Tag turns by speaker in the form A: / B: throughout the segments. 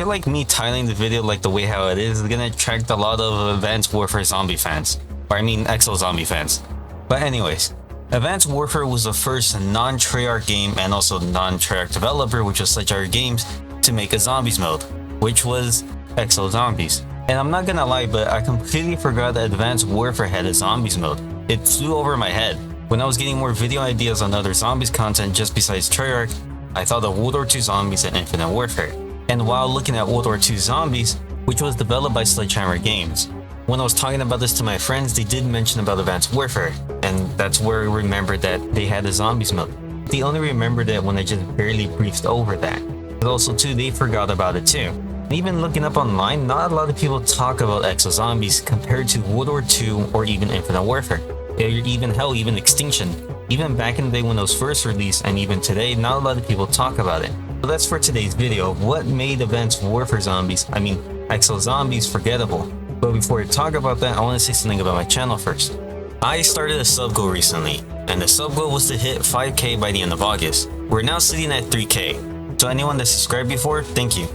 A: feel like me titling the video like the way how it is gonna attract a lot of Advanced Warfare zombie fans. Or I mean Exo Zombie fans. But anyways, Advanced Warfare was the first non-Treyarch game and also non-Treyarch developer, which was SubGoal Games, to make a zombies mode, which was Exo Zombies. And I'm not gonna lie, but I completely forgot that Advanced Warfare had a zombies mode. It flew over my head. When I was getting more video ideas on other zombies content just besides Treyarch, I thought of World War II Zombies and Infinite Warfare. And while looking at World War II Zombies, which was developed by SledgeHammer Games, when I was talking about this to my friends, they did mention about Advanced Warfare, and that's where I remembered that they had a zombies mode. They only remembered it when I just barely briefed over that. But also too, they forgot about it too. And even looking up online, not a lot of people talk about Exo Zombies compared to World War II or even Infinite Warfare. Or even Extinction. Even back in the day when it was first released, and even today, not a lot of people talk about it. So that's for today's video, what made Advanced Warfare Zombies, Exo Zombies, forgettable. But before I talk about that, I want to say something about my channel first. I started a sub goal recently, and the sub goal was to hit 5k by the end of August. We're now sitting at 3k. So anyone that subscribed before, thank you.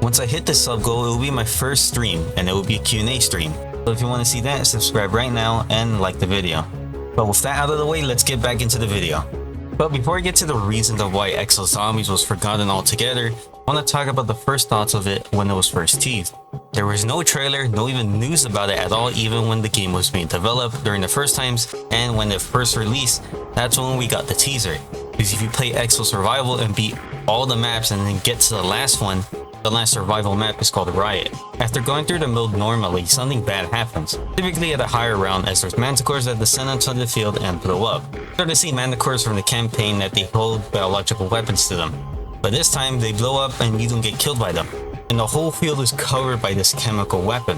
A: Once I hit the sub goal, it will be my first stream, and it will be a Q&A stream. So if you want to see that, subscribe right now and like the video. But with that out of the way, let's get back into the video. But before I get to the reasons of why Exo Zombies was forgotten altogether, I want to talk about the first thoughts of it when it was first teased. There was no trailer, no even news about it at all, even when the game was being developed during the first times, and when it first released, that's when we got the teaser. Because if you play Exo Survival and beat all the maps and then get to the last one, the last survival map is called Riot. After going through the mode normally, something bad happens. Typically at a higher round, as there's manticores that descend onto the field and blow up. Start to see manticores from the campaign that they hold biological weapons to them. But this time they blow up and you don't get killed by them. And the whole field is covered by this chemical weapon.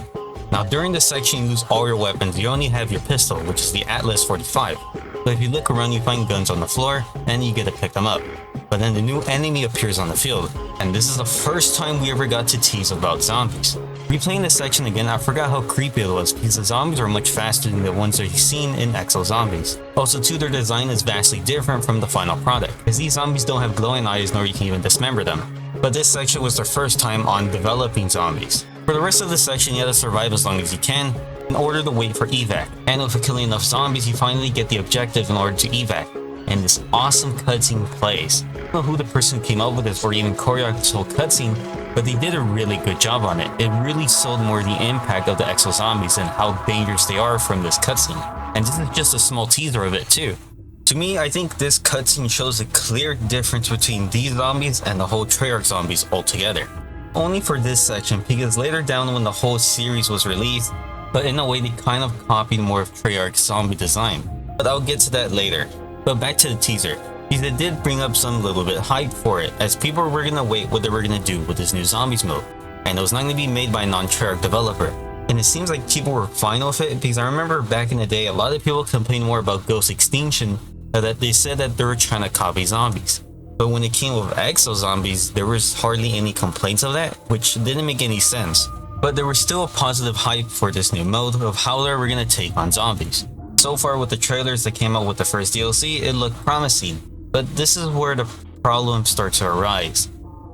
A: Now during this section you lose all your weapons, you only have your pistol, which is the Atlas 45. But if you look around you find guns on the floor, and you get to pick them up. But then the new enemy appears on the field, and this is the first time we ever got to tease about zombies. Replaying this section again, I forgot how creepy it was because the zombies are much faster than the ones that you've seen in Exo Zombies. Also too, their design is vastly different from the final product, because these zombies don't have glowing eyes nor you can even dismember them. But this section was their first time on developing zombies. For the rest of the section, you have to survive as long as you can in order to wait for evac. And if you're killing enough zombies, you finally get the objective in order to evac. And this awesome cutscene plays. I don't know who the person who came up with this or even choreographed this whole cutscene, but they did a really good job on it. It really sold more the impact of the Exo Zombies and how dangerous they are from this cutscene. And this is just a small teaser of it too. To me, I think this cutscene shows a clear difference between these zombies and the whole Treyarch zombies altogether. Only for this section, because later down when the whole series was released, but in a way they kind of copied more of Treyarch's zombie design. But I'll get to that later. But back to the teaser, because it did bring up some little bit hype for it, as people were gonna wait what they were gonna do with this new zombies mode. And it was not gonna be made by a non-Treyarch developer. And it seems like people were fine with it, because I remember back in the day, a lot of people complained more about Ghost Extinction, that they said that they were trying to copy zombies. But when it came with Exo Zombies, there was hardly any complaints of that, which didn't make any sense. But there was still a positive hype for this new mode of how they were gonna take on zombies. So far with the trailers that came out with the first DLC, it looked promising. But this is where the problems start to arise.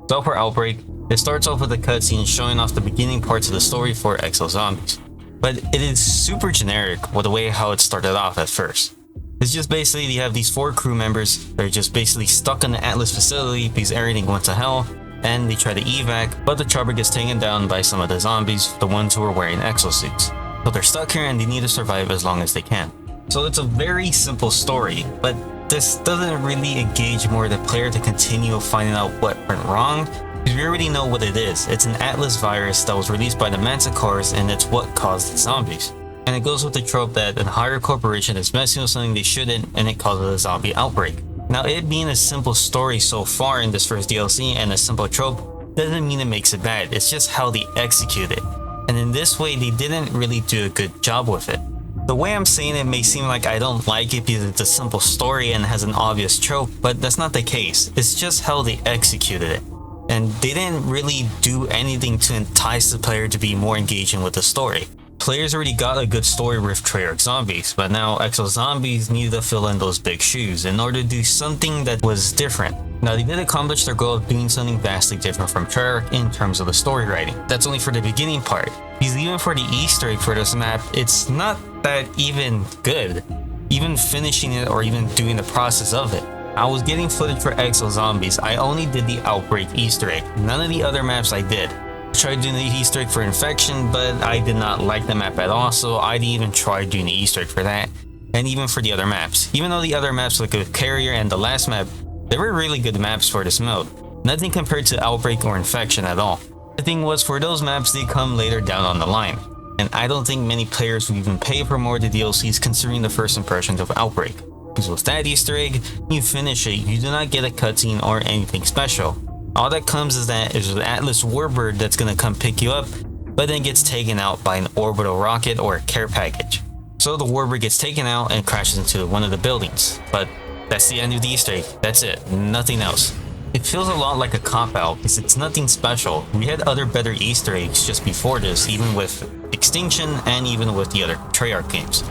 A: So for Outbreak, it starts off with a cutscene showing off the beginning parts of the story for Exo Zombies. But it is super generic with the way how it started off at first. It's just basically you have these 4 crew members that are just basically stuck in the Atlas facility because everything went to hell, and they try to evac, but the chopper gets taken down by some of the zombies, the ones who are wearing exosuits. So they're stuck here and they need to survive as long as they can. So it's a very simple story, but this doesn't really engage more the player to continue finding out what went wrong, because we already know what it is. It's an Atlas virus that was released by the Manticores, and it's what caused the zombies. And it goes with the trope that a higher corporation is messing with something they shouldn't, and it causes a zombie outbreak. Now, it being a simple story so far in this first DLC and a simple trope doesn't mean it makes it bad, it's just how they execute it. And in this way, they didn't really do a good job with it. The way I'm saying it may seem like I don't like it because it's a simple story and has an obvious trope, but that's not the case. It's just how they executed it. And they didn't really do anything to entice the player to be more engaging with the story. Players already got a good story with Treyarch Zombies, but now Exo Zombies needed to fill in those big shoes in order to do something that was different. Now, they did accomplish their goal of doing something vastly different from Treyarch in terms of the story writing. That's only for the beginning part, because even for the Easter egg for this map, it's not that even good. Even finishing it or even doing the process of it. I was getting footage for Exo Zombies, I only did the Outbreak Easter egg. None of the other maps I did. I tried doing the Easter egg for Infection, but I did not like the map at all, so I didn't even try doing the Easter egg for that. And even for the other maps. Even though the other maps like the Carrier and the last map, they were really good maps for this mode. Nothing compared to Outbreak or Infection at all. The thing was, for those maps, they come later down on the line. And I don't think many players will even pay for more of the DLCs considering the first impressions of Outbreak. Because with that Easter egg, you finish it, you do not get a cutscene or anything special. All that comes is that is an Atlas Warbird that's gonna come pick you up, but then gets taken out by an orbital rocket or a care package. So the Warbird gets taken out and crashes into one of the buildings. But that's the end of the Easter egg. That's it. Nothing else. It feels a lot like a cop-out because it's nothing special. We had other better Easter eggs just before this, even with Extinction and even with the other Treyarch games.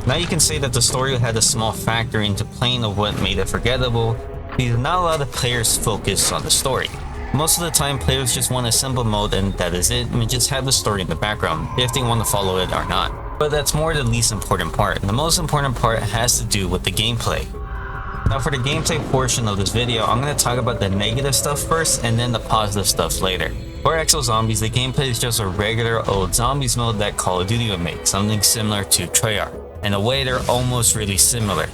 A: Now you can say that the story had a small factor into playing of what made it forgettable, because not a lot of players focus on the story. Most of the time players just want a simple mode and that is it, and just have the story in the background, if they want to follow it or not. But that's more the least important part. The most important part has to do with the gameplay. Now for the gameplay portion of this video, I'm going to talk about the negative stuff first and then the positive stuff later. For Exo Zombies, the gameplay is just a regular old zombies mode that Call of Duty would make, something similar to Treyarch. In a way, they're almost really similar,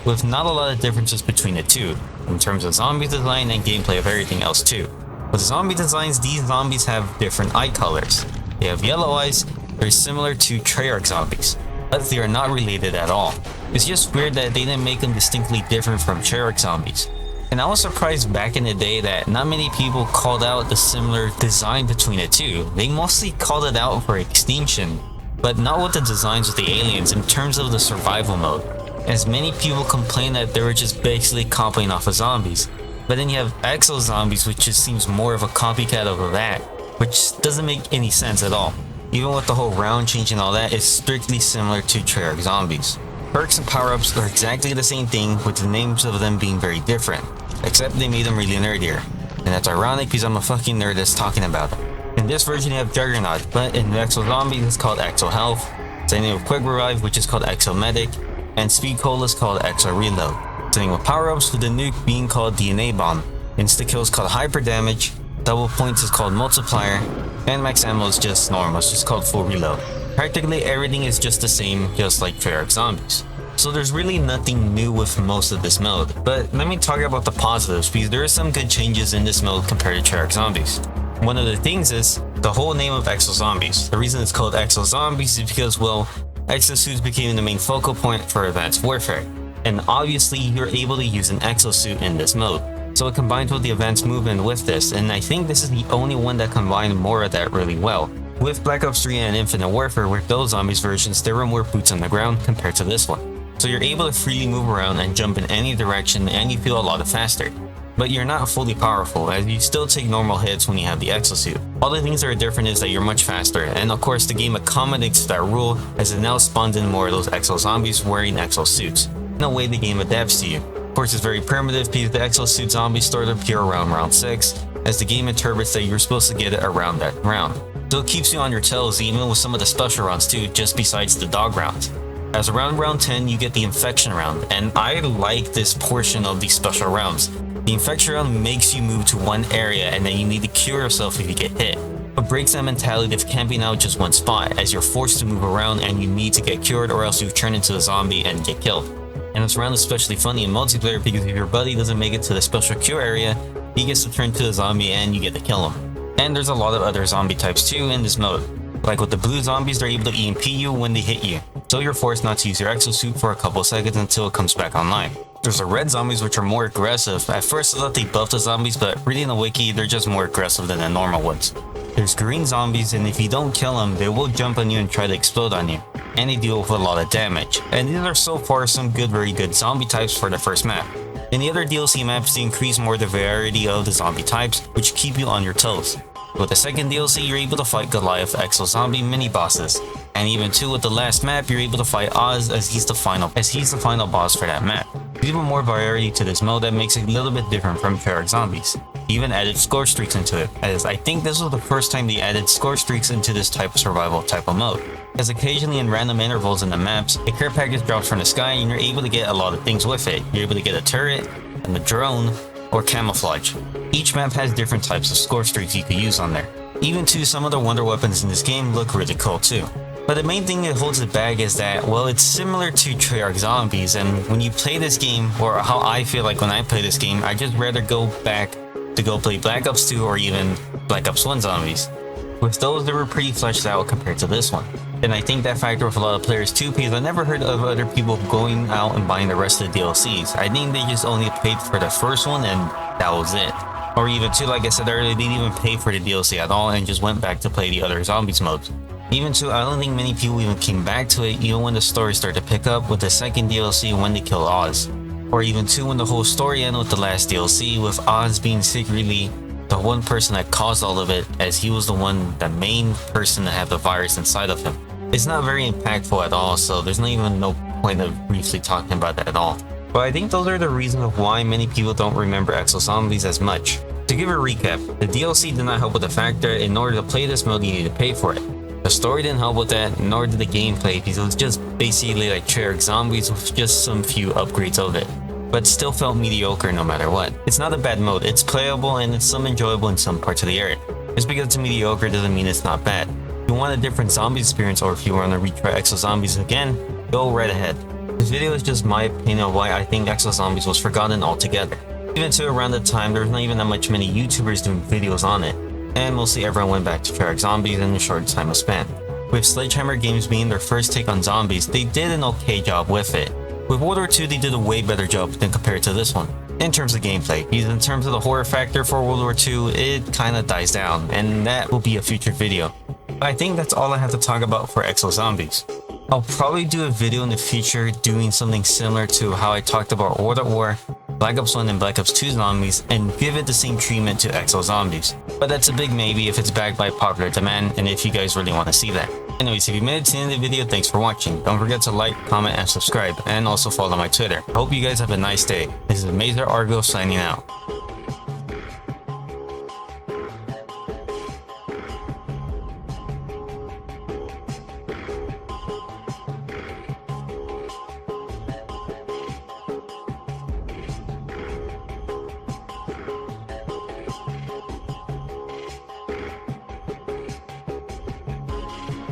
A: with not a lot of differences between the two, in terms of zombie design and gameplay of everything else too. With zombie designs, these zombies have different eye colors. They have yellow eyes, very similar to Treyarch zombies, but they are not related at all. It's just weird that they didn't make them distinctly different from Treyarch zombies. And I was surprised back in the day that not many people called out the similar design between the two. They mostly called it out for Extinction, but not with the designs of the aliens in terms of the survival mode, as many people complain that they were just basically copying off of zombies. But then you have Exo Zombies, which just seems more of a copycat of that, which doesn't make any sense at all. Even with the whole round change and all that, it's strictly similar to Treyarch zombies. Perks and power-ups are exactly the same thing, with the names of them being very different, except they made them really nerdier. And that's ironic because I'm a fucking nerd that's talking about it. In this version you have Juggernaut, but in Exo Zombies it's called Exo Health, same with Quick Revive, which is called Exo Medic, and Speed Cola is called Exo Reload. Same with power-ups, with the nuke being called DNA Bomb, Insta-kill is called Hyper Damage, Double Points is called Multiplier, and Max Ammo is just normal, it's just called Full Reload. Practically everything is just the same, just like Treyarch Zombies. So there's really nothing new with most of this mode, but let me talk about the positives, because there are some good changes in this mode compared to Treyarch Zombies. One of the things is the whole name of Exo Zombies. The reason it's called Exo Zombies is because, well, exosuits became the main focal point for advanced warfare, and obviously you're able to use an exosuit in this mode. So it combines with the advanced movement with this, and I think this is the only one that combined more of that really well. With Black Ops 3 and Infinite Warfare, with those zombies versions, there were more boots on the ground compared to this one. So you're able to freely move around and jump in any direction, and you feel a lot faster. But you're not fully powerful, as you still take normal hits when you have the exosuit. All the things that are different is that you're much faster, and of course the game accommodates that rule, as it now spawns in more of those Exo Zombies wearing exosuits. In a way the game adapts to you. Of course it's very primitive because the exosuit zombies start to appear around round 6, as the game interprets that you're supposed to get it around that round. So it keeps you on your toes even with some of the special rounds too, just besides the dog rounds. As around round 10 you get the infection round, and I like this portion of these special rounds. The infection round makes you move to one area and then you need to cure yourself if you get hit. But breaks that mentality of camping out just one spot, as you're forced to move around and you need to get cured or else you turn into a zombie and get killed. And this round is especially funny in multiplayer because if your buddy doesn't make it to the special cure area, he gets to turn to a zombie and you get to kill him. And there's a lot of other zombie types too in this mode. Like with the blue zombies, they're able to EMP you when they hit you, so you're forced not to use your exosuit for a couple seconds until it comes back online. There's the red zombies, which are more aggressive. At first I thought they buffed the zombies, but reading the wiki, they're just more aggressive than the normal ones. There's green zombies, and if you don't kill them, they will jump on you and try to explode on you, and they deal with a lot of damage. And these are so far some very good zombie types for the first map. In the other DLC maps, they increase more the variety of the zombie types, which keep you on your toes. With the second DLC, you're able to fight Goliath Exo Zombie mini-bosses. And even too, with the last map, you're able to fight Oz as he's the final boss for that map. There's even more variety to this mode that makes it a little bit different from Treyarch Zombies. He even added score streaks into it, as I think this was the first time they added score streaks into this type of survival type of mode. As occasionally in random intervals in the maps, a care package drops from the sky and you're able to get a lot of things with it. You're able to get a turret, and a drone, or camouflage. Each map has different types of score streaks you could use on there. Even too, some of the wonder weapons in this game look really cool too. But the main thing that holds it back is that, well, it's similar to Treyarch Zombies, and when you play this game, or how I feel like when I play this game, I just rather go back to go play Black Ops 2 or even Black Ops 1 Zombies. With those, they were pretty fleshed out compared to this one. And I think that factor with a lot of players too, because I never heard of other people going out and buying the rest of the DLCs. I think they just only paid for the first one and that was it. Or even too, like I said earlier, they didn't even pay for the DLC at all and just went back to play the other Zombies modes. Even too, I don't think many people even came back to it even when the story started to pick up with the second DLC when they killed Oz. Or even too, when the whole story ended with the last DLC, with Oz being secretly the one person that caused all of it, as he was the main person to have the virus inside of him. It's not very impactful at all, so there's not even no point of briefly talking about that at all. But I think those are the reasons of why many people don't remember Exo Zombies as much. To give a recap, the DLC did not help with the fact that in order to play this mode you need to pay for it. The story didn't help with that, nor did the gameplay, because it was just basically like Treyarch Zombies with just some few upgrades of it. But still felt mediocre no matter what. It's not a bad mode, it's playable and it's some enjoyable in some parts of the area. Just because it's mediocre doesn't mean it's not bad. If you want a different zombie experience or if you want to retry Exo Zombies again, go right ahead. This video is just my opinion of why I think Exo Zombies was forgotten altogether. Even to around the time, there was not even that much many YouTubers doing videos on it, and mostly everyone went back to Treyarch Zombies in a short time of span. With Sledgehammer Games being their first take on zombies, they did an okay job with it. With World War II, they did a way better job than compared to this one. In terms of gameplay, because in terms of the horror factor for World War II, it kinda dies down, and that will be a future video. But I think that's all I have to talk about for Exo Zombies. I'll probably do a video in the future doing something similar to how I talked about World at War, Black Ops 1 and Black Ops 2 Zombies, and give it the same treatment to Exo Zombies. But that's a big maybe if it's backed by popular demand and if you guys really want to see that. Anyways, if you made it to the end of the video, thanks for watching. Don't forget to like, comment, and subscribe, and also follow my Twitter. I hope you guys have a nice day. This is Mazer Argo signing out.